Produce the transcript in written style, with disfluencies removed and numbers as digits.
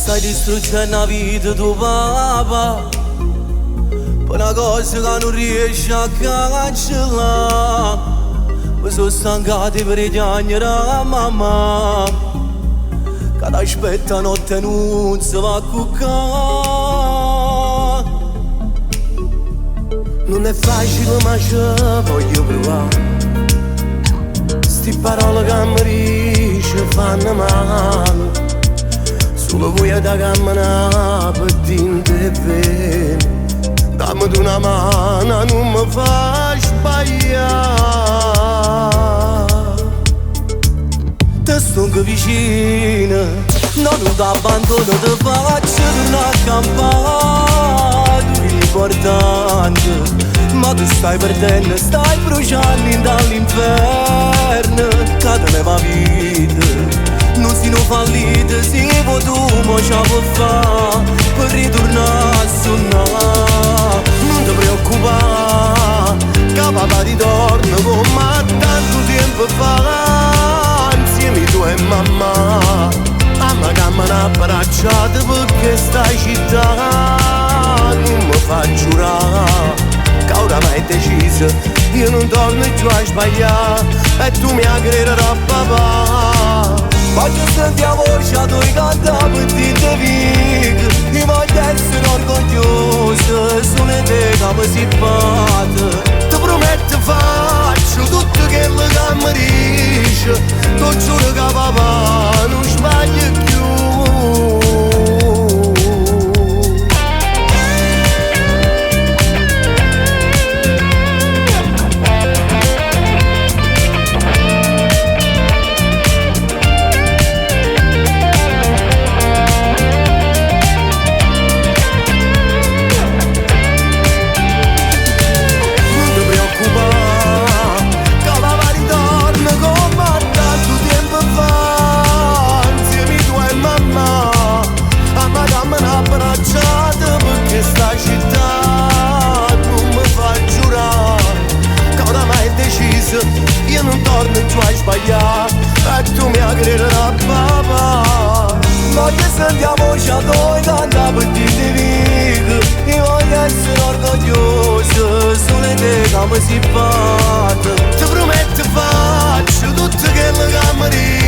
stai distruggendo la vita tuo papà per una cosa che non riesci a cancellare. Mi sono stancato per piangere a mamma che ti aspetta notte e non si va a cuccare. Non è facile ma ci voglio provare. Sti parole che mi dici fanno male. Solo voi da camminare per dinte bene. Dammi una mano, non mi fa sbagliare. Te sto anche vicino, no, non ti abbandono, ti faccio tornare a campare. Tu sei l'importante, ma tu stai perdendo, stai bruciando dall'inferno. Che te ne va vita, non si non fallite, si può tu, ma ce la può fare per ritornare a suonare. Non ti preoccupare, che papà ti torna come tanto tempo fa. Insieme tu e mamma, mamma che mi ha abbracciato perché sta città. Non mi fa giurare che oramai è deciso, io non torno più a sbagliare e tu mi aggrederai papà. Voglio sentire la voce a tu cantare per dite vic. Io voglio essere orgoglioso, sono te che mi si batte. Ti prometto faccio tutto quello che mi dici. Ti giuro che papà non sbaglio più. Questa città non mi fa giurare che oramai è deciso, io non torno più a sbagliare e tu mi aggrederai papà. Voglio sentire la voce a noi cantare per dite vic. Io voglio essere orgoglioso, sono te che mi si batte. Ti prometto faccio tutto quello che mi dici.